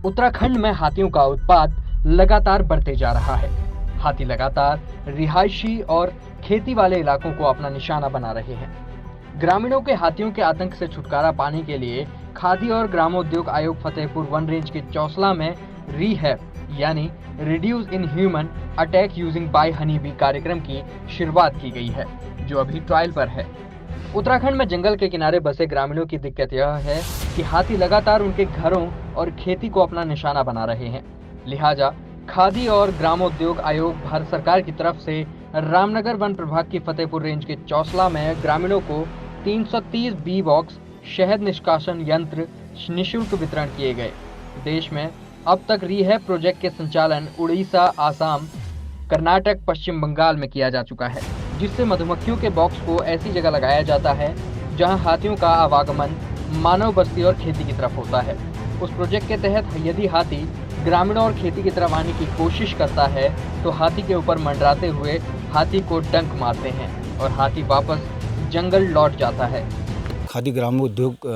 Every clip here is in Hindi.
उत्तराखंड में हाथियों का उत्पात लगातार बढ़ते जा रहा है। हाथी लगातार रिहायशी और खेती वाले इलाकों को अपना निशाना बना रहे हैं। ग्रामीणों के हाथियों के आतंक से छुटकारा पाने के लिए खादी और ग्रामोद्योग आयोग फतेहपुर वन रेंज के चौसला में रीहैब यानी reduce in human attack using by honey bee कार्यक्रम की शुरुआत की गई है, जो अभी ट्रायल पर है। उत्तराखंड में जंगल के किनारे बसे ग्रामीणों की दिक्कत यह है कि हाथी लगातार उनके घरों और खेती को अपना निशाना बना रहे हैं। लिहाजा खादी और ग्रामोद्योग आयोग भारत सरकार की तरफ से रामनगर वन प्रभाग की फतेहपुर रेंज के चौसला में ग्रामीणों को 330 बी बॉक्स शहद निष्कासन यंत्र निःशुल्क वितरण किए गए। देश में अब तक रीहैब प्रोजेक्ट के संचालन उड़ीसा, आसाम, कर्नाटक, पश्चिम बंगाल में किया जा चुका है, जिससे मधुमक्खियों के बॉक्स को ऐसी जगह लगाया जाता है जहां हाथियों का आवागमन मानव बस्ती और खेती की तरफ होता है। उस प्रोजेक्ट के तहत यदि हाथी ग्रामीणों और खेती की तरफ आने की कोशिश करता है तो हाथी के ऊपर मंडराते हुए हाथी को डंक मारते हैं और हाथी वापस जंगल लौट जाता है। खादी ग्रामोद्योग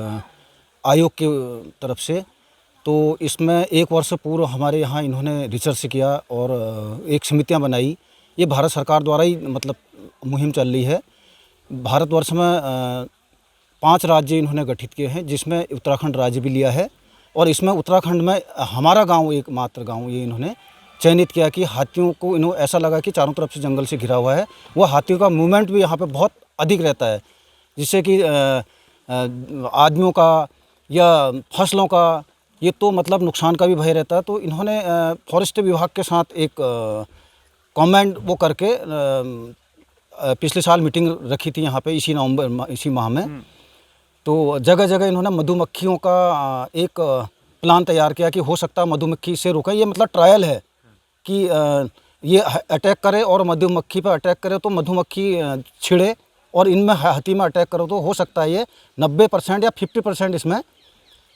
आयोग की तरफ से तो इसमें एक वर्ष पूर्व हमारे यहाँ इन्होंने रिसर्च किया और एक समितियाँ बनाई। ये भारत सरकार द्वारा ही मतलब मुहिम चल रही है। भारतवर्ष में 5 राज्य इन्होंने गठित किए हैं, जिसमें उत्तराखंड राज्य भी लिया है। और इसमें उत्तराखंड में हमारा गांव एकमात्र गांव ये इन्होंने चयनित किया कि हाथियों को इन्हों ऐसा लगा कि चारों तरफ से जंगल से घिरा हुआ है, वो हाथियों का मूवमेंट भी यहाँ पे बहुत अधिक रहता है, जिससे कि आदमियों का या फसलों का ये तो मतलब नुकसान का भी भय रहता है। तो इन्होंने फॉरेस्ट विभाग के साथ एक कमेंट वो करके पिछले साल मीटिंग रखी थी यहाँ पे इसी माह में। तो जगह जगह इन्होंने मधुमक्खियों का एक प्लान तैयार किया कि हो सकता है मधुमक्खी से रोकें। ये मतलब ट्रायल है कि ये अटैक करे और मधुमक्खी पर अटैक करे तो मधुमक्खी छिड़े, और इनमें हाथी में अटैक करो तो हो सकता है ये 90% या 50% इसमें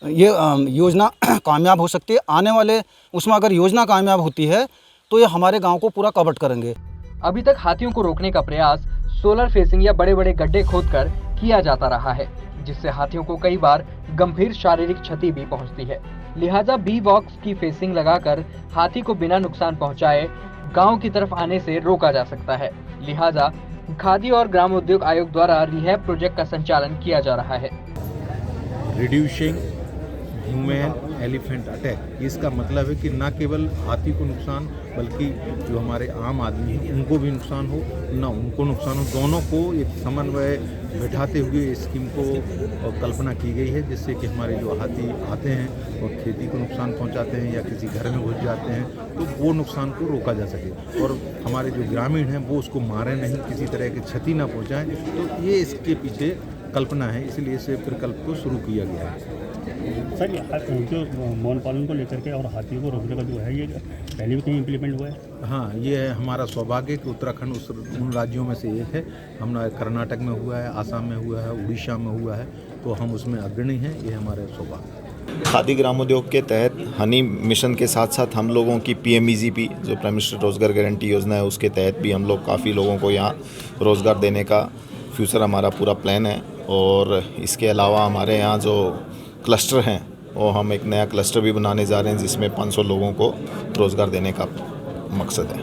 ये योजना कामयाब हो सकती है। आने वाले उसमें अगर योजना कामयाब होती है तो ये हमारे गांव को पूरा कवर करेंगे। अभी तक हाथियों को रोकने का प्रयास सोलर फेसिंग या बड़े बड़े गड्ढे खोदकर किया जाता रहा है, जिससे हाथियों को कई बार गंभीर शारीरिक क्षति भी पहुंचती है। लिहाजा बी बॉक्स की फेसिंग लगाकर हाथी को बिना नुकसान पहुंचाए गांव की तरफ आने से रोका जा सकता है। लिहाजा खादी और ग्रामोद्योग आयोग द्वारा रीहैब प्रोजेक्ट का संचालन किया जा रहा है। रिड्यूसिंग ह्यूमन एलिफेंट अटैक, इसका मतलब है कि न केवल हाथी को नुकसान बल्कि जो हमारे आम आदमी हैं उनको भी नुकसान हो, ना उनको नुकसान हो, दोनों को एक समन्वय बैठाते हुए स्कीम को कल्पना की गई है, जिससे कि हमारे जो हाथी आते हैं और खेती को नुकसान पहुंचाते हैं या किसी घर में घुस जाते हैं तो वो नुकसान को रोका जा सके और हमारे जो ग्रामीण हैं वो उसको मारें नहीं, किसी तरह की क्षति ना पहुँचाएँ। तो ये इसके पीछे कल्पना है, इसलिए इस प्रकल्प को शुरू किया गया है। सर, जो मौन पालन को लेकर के और हाथियों को रोकने का जो है ये पहले भी कहीं इम्प्लीमेंट हुआ है? हाँ, ये है हमारा सौभाग्य कि उत्तराखंड उन राज्यों में से एक है। हमारा कर्नाटक में हुआ है, आसाम में हुआ है, उड़ीसा में हुआ है, तो हम उसमें अग्रणी हैं। ये हमारे सौभाग्य। खादी ग्रामोद्योग के तहत हनी मिशन के साथ साथ हम लोगों की PMEGP जो प्राइम मिनिस्टर रोज़गार गारंटी योजना है उसके तहत भी हम लोग काफ़ी लोगों को यहाँ रोज़गार देने का फ्यूचर हमारा पूरा प्लान है। और इसके अलावा हमारे यहाँ जो क्लस्टर हैं वो हम एक नया क्लस्टर भी बनाने जा रहे हैं, जिसमें 500 लोगों को रोज़गार देने का मकसद है।